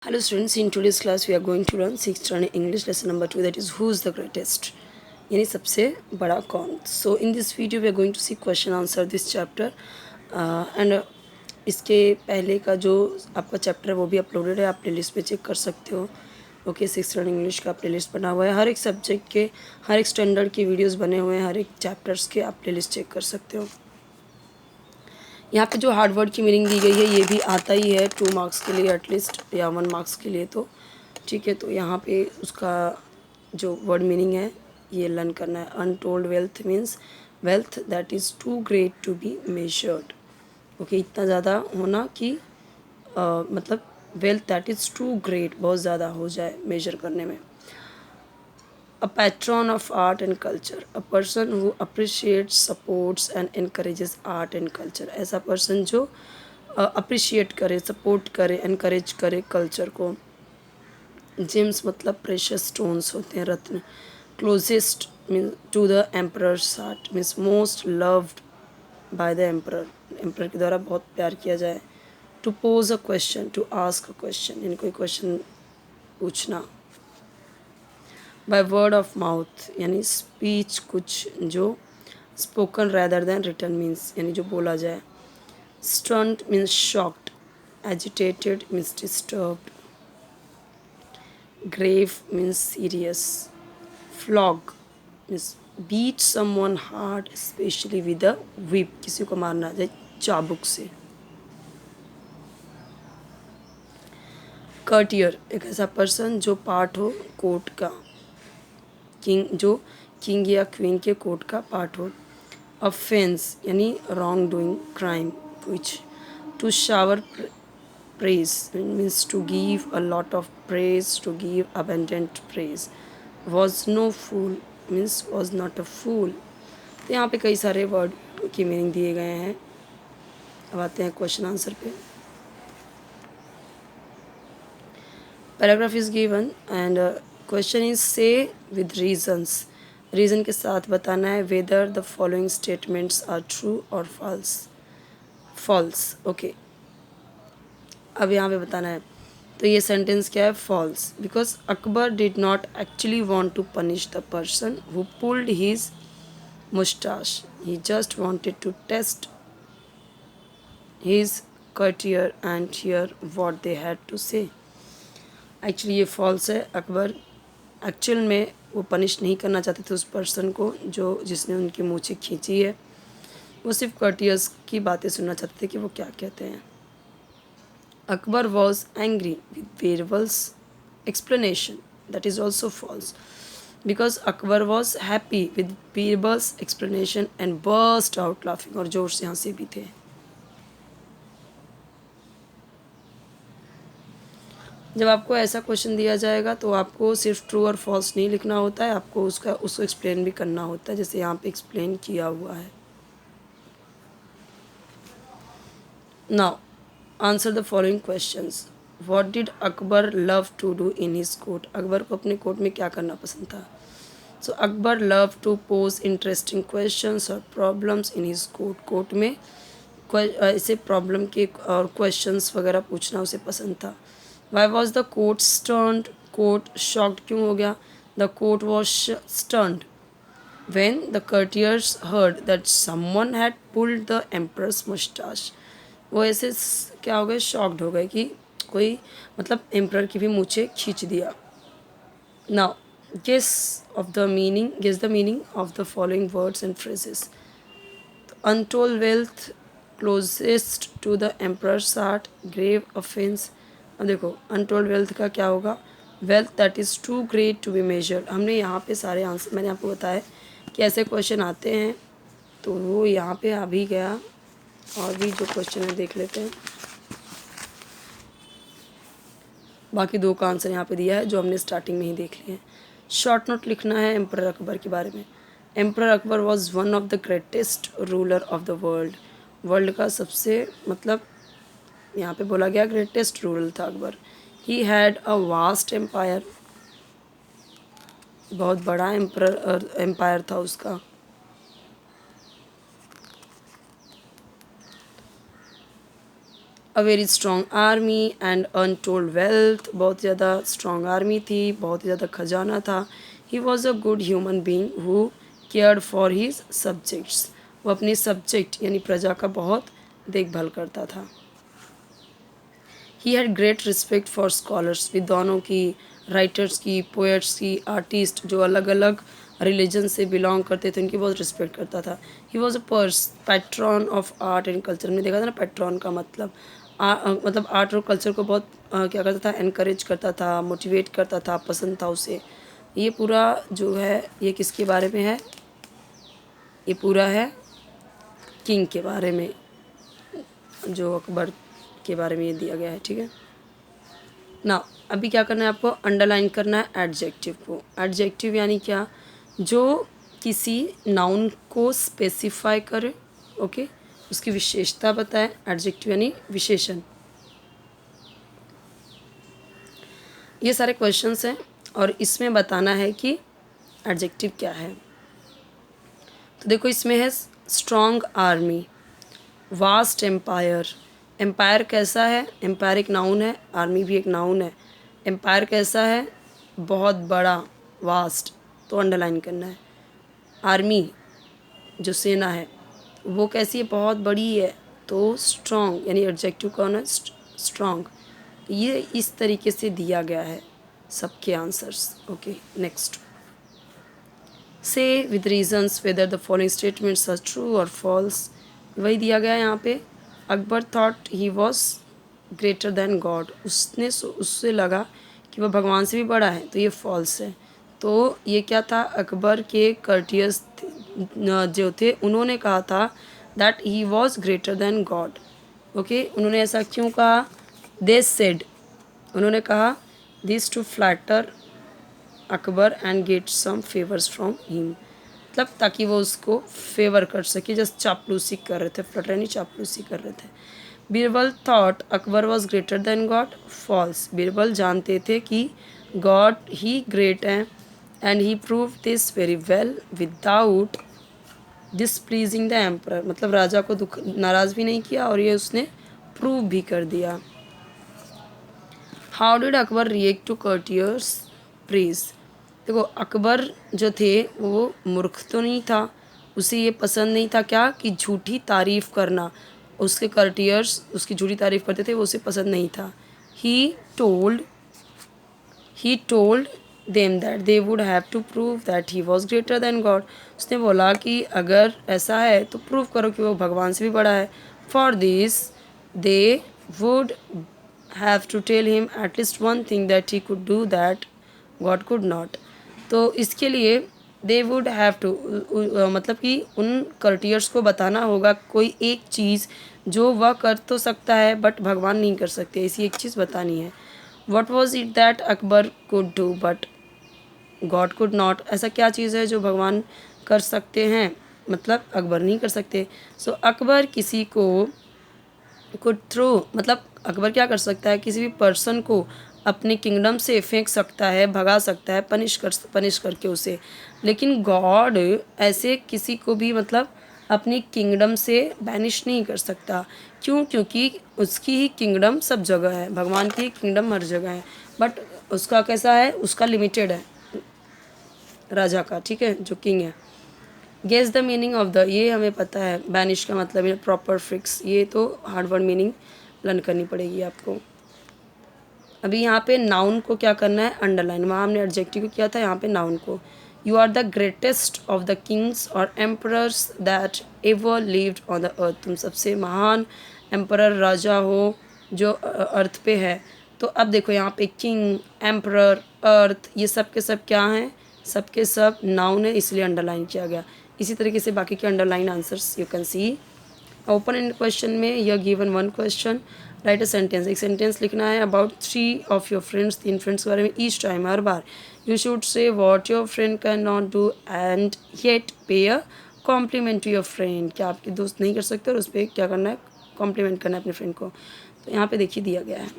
Hello students, in today's class we are going to learn 6th standard English lesson number 2, that is who is the greatest यानी सबसे बड़ा कौन. So in this video we are going to see question answer this chapter and इसके पहले का जो आपका chapter है वो भी अपलोडेड है, आप प्लेलिस्ट पे चेक कर सकते हो. ओके, 6th स्टैंडर्ड इंग्लिश का प्लेलिस्ट बना हुआ है, हर एक सब्जेक्ट के हर एक स्टैंडर्ड के वीडियोस बने हुए हैं, हर एक चैप्टर्स के आप प्लेलिस्ट चेक कर सकते हो. यहाँ पे जो हार्ड वर्ड की मीनिंग दी गई है ये भी आता ही है 2 मार्क्स के लिए एटलीस्ट या 1 मार्क्स के लिए, तो ठीक है. तो यहाँ पे उसका जो वर्ड मीनिंग है ये लर्न करना है. Untold wealth means wealth that is too great to be measured. Okay, इतना ज़्यादा होना कि मतलब wealth that is too great, बहुत ज़्यादा हो जाए मेजर करने में. A patron of art and culture, a person who appreciates, supports and encourages art and culture. ऐसा पर्सन जो अप्रिशिएट करे, सपोर्ट करे, एनकरेज करे कल्चर को. जेम्स मतलब प्रेशियस स्टोन्स होते हैं, रत्न. Closest mean to the emperor's heart means most loved by the emperor, emperor के द्वारा बहुत प्यार किया जाए. To pose a question, to ask a question यानी कोई क्वेश्चन पूछना. बाय वर्ड ऑफ माउथ यानी स्पीच कुछ जो spoken rather than written means यानी जो बोला जाए. Stunt means shocked, agitated means disturbed, grave means serious, flog means beat someone hard specially with a whip, किसी को मारना जाए चाबुक से. कर्टियर एक ऐसा पर्सन जो पार्ट हो कोर्ट का, किंग जो किंग या क्वीन के कोर्ट का पार्ट हो. ऑफेंस यानी wrong doing, crime which. To shower praise means to give a lot of praise, to give abundant praise. Was no fool means was not a fool. तो यहाँ पे कई सारे वर्ड की मीनिंग दिए गए हैं. अब आते हैं क्वेश्चन आंसर पे. Paragraph is given and question is say with reasons. Reason के साथ बताना है whether the following statements are true और फॉल्स. फॉल्स. ओके, अब यहाँ पे बताना है. तो ये सेंटेंस क्या है? False. Because Akbar did not actually want to punish the person who pulled his moustache, he just wanted to test his courtier and hear what they had to say. Actually ये फॉल्स है. Akbar actual में वो punish नहीं करना चाहते थे उस person को जो जिसने उनकी मूछें खींची है. वो सिर्फ कर्टियस की बातें सुनना चाहते थे कि वो क्या कहते हैं. Akbar was angry with Birbal's explanation, that is also false. Because Akbar was happy with Birbal's explanation and burst out laughing, और जोर से हंसे भी थे. जब आपको ऐसा क्वेश्चन दिया जाएगा तो आपको सिर्फ ट्रू और फॉल्स नहीं लिखना होता है, आपको उसको एक्सप्लेन भी करना होता है, जैसे यहाँ पे एक्सप्लेन किया हुआ है. Now answer the following questions. What did Akbar love to do in his court. Akbar को अपने कोर्ट में क्या करना पसंद था. So Akbar love to pose interesting questions और problems in his court. Court में ऐसे प्रॉब्लम के और क्वेश्चंस वगैरह पूछना उसे पसंद था. Why was the court stunned? Court shocked क्यों हो गया? The court was stunned when the courtiers heard that someone had pulled the emperor's mustache. वो ऐसे क्या हो गए? शॉक्ड हो गए कि कोई मतलब एम्प्रर की भी मूछें खींच दिया. Now guess the meaning of the following words and phrases. Untold wealth, closest to the emperor's heart, grave offense. अब देखो अनटोल्ड वेल्थ का क्या होगा? Wealth that is too great to be measured. हमने यहाँ पे सारे आंसर मैंने आपको बताया कि ऐसे क्वेश्चन आते हैं, तो वो यहाँ पे आ भी गया. और भी जो क्वेश्चन है देख लेते हैं. बाकी 2 का आंसर यहाँ पे दिया है जो हमने स्टार्टिंग में ही देख लिए हैं. शॉर्ट नोट लिखना है एम्परर अकबर के बारे में. Emperor Akbar was one of the greatest ruler of the world. World का सबसे मतलब यहाँ पे बोला गया ग्रेटेस्ट रूलर था Akbar. He had a vast empire, बहुत बड़ा एम्पायर था उसका. A very strong army and untold wealth, बहुत ज़्यादा स्ट्रॉन्ग आर्मी थी, बहुत ज़्यादा खजाना था. He was a good human being who cared for his subjects, वो अपने सब्जेक्ट यानी प्रजा का बहुत देखभाल करता था. He had great respect for scholars, विद्वानों की, राइटर्स की, पोएट्स की, आर्टिस्ट जो अलग अलग रिलीजन से बिलोंग करते थे उनकी बहुत रिस्पेक्ट करता था. He was a patron of art and culture, में देखा था ना पैट्रॉन का मतलब मतलब आर्ट और कल्चर को बहुत क्या करता था, एनकरेज करता था, मोटिवेट करता था, पसंद था उसे. ये पूरा जो है ये किसके बारे में है, ये पूरा है किंग के बारे में, जो अकबर के बारे में ये दिया गया है. ठीक है ना. अभी क्या करना है आपको, अंडरलाइन करना है एडजेक्टिव को. एडजेक्टिव यानी क्या, जो किसी नाउन को स्पेसिफाई करे, ओके, उसकी विशेषता बताए. एडजेक्टिव यानी विशेषण. ये सारे क्वेश्चंस हैं और इसमें बताना है कि एडजेक्टिव क्या है. तो देखो इसमें है strong army, vast empire. Empire कैसा है, एम्पायर एक नाउन है, आर्मी भी एक नाउन है. एम्पायर कैसा है, बहुत बड़ा, वास्ट, तो अंडरलाइन करना है. आर्मी जो सेना है वो कैसी है, बहुत बड़ी है, तो स्ट्रॉन्ग यानी एडजेक्टिव कौन है, स्ट्रॉन्ग. ये इस तरीके से दिया गया है सबके answers. Okay next. Say with reasons whether the following statements are true और फॉल्स. वही दिया गया है यहाँ पे. Akbar thought he was greater than God, उसने उससे लगा कि वह भगवान से भी बड़ा है, तो ये फॉल्स है. तो ये क्या था, अकबर के कर्टियस जो थे उन्होंने कहा था that he was greater than God. Okay, उन्होंने ऐसा क्यों कहा, दे सेड, उन्होंने कहा this to flatter Akbar and get some favours from him, मतलब ताकि वो उसको फेवर कर सके. जस्ट चापलूसी कर रहे थे, फ्लटर नहीं चापलूसी कर रहे थे. Birbal thought Akbar was greater than God, false. Birbal जानते थे कि गॉड ही ग्रेट है and he prove this very well without displeasing the emperor, मतलब राजा को दुख नाराज़ भी नहीं किया और ये उसने प्रूव भी कर दिया. How did Akbar react to courtiers praise. देखो अकबर जो थे वो मूर्ख तो नहीं था, उसे ये पसंद नहीं था क्या कि झूठी तारीफ़ करना, उसके कर्टियर्स उसकी झूठी तारीफ़ करते थे, वो उसे पसंद नहीं था. He told them that they would have to prove that he was greater than God. उसने बोला कि अगर ऐसा है तो प्रूव करो कि वो भगवान से भी बड़ा है. For this they would have to tell him at least one thing that he could do that God could not. तो इसके लिए दे वुड हैव टू मतलब कि उन कर्टियर्स को बताना होगा कोई एक चीज़ जो वह कर तो सकता है बट भगवान नहीं कर सकते, ऐसी एक चीज़ बतानी है. What was it that Akbar could do but God could not, ऐसा क्या चीज़ है जो भगवान कर सकते हैं मतलब अकबर नहीं कर सकते. सो अकबर किसी को कुड थ्रो, मतलब अकबर क्या कर सकता है, किसी भी पर्सन को अपने किंगडम से फेंक सकता है, भगा सकता है, पनिश करके उसे. लेकिन गॉड ऐसे किसी को भी मतलब अपनी किंगडम से बैनिश नहीं कर सकता. क्यों, क्योंकि उसकी ही किंगडम सब जगह है, भगवान की किंगडम हर जगह है, बट उसका कैसा है, उसका लिमिटेड है राजा का. ठीक है, जो किंग है. Guess the meaning of the, ये हमें पता है, बैनिश का मतलब है प्रॉपर फिक्स, ये तो हार्ड वर्ड मीनिंग लर्न करनी पड़ेगी आपको. अभी यहाँ पे नाउन को क्या करना है, अंडरलाइन. वहाँ हमने एडजेक्टिव को किया था, यहाँ पे नाउन को. You are the greatest of the kings और emperors that ever lived on the earth, तुम सबसे महान एम्परर राजा हो जो अर्थ पे है. तो अब देखो यहाँ पे किंग, एम्परर, अर्थ, ये सब के सब क्या हैं, सब के सब नाउन है, इसलिए अंडरलाइन किया गया. इसी तरीके से बाकी के underline answers you can see. Open end question में यह given one question, right a sentence, एक सेंटेंस लिखना है about 3 of your friends, 3 friends के बारे में. ईच टाइम, हर बार, you should say what your friend can not do and yet pay a compliment to your friend. क्या आपके दोस्त नहीं कर सकते और उस पर क्या करना है, कॉम्प्लीमेंट करना है अपने फ्रेंड को. तो यहाँ पे देखिए दिया गया है.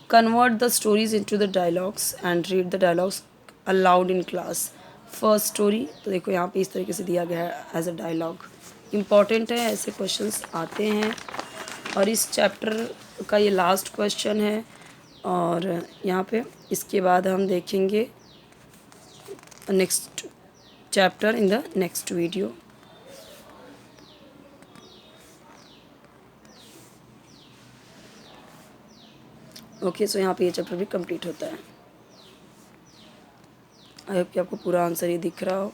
Convert the stories into the dialogues and read the dialogues allowed in class. First story, तो देखो यहाँ पे इस तरीके से दिया गया है एज अ डायलॉग. इम्पॉर्टेंट है, ऐसे क्वेश्चंस आते हैं। और इस चैप्टर का ये लास्ट क्वेश्चन है। और यहाँ पे इसके बाद हम देखेंगे next chapter in the next video. Okay, so यहाँ पे ये चैप्टर भी कंप्लीट होता है। आई होप कि आपको पूरा आंसर ये दिख रहा हो।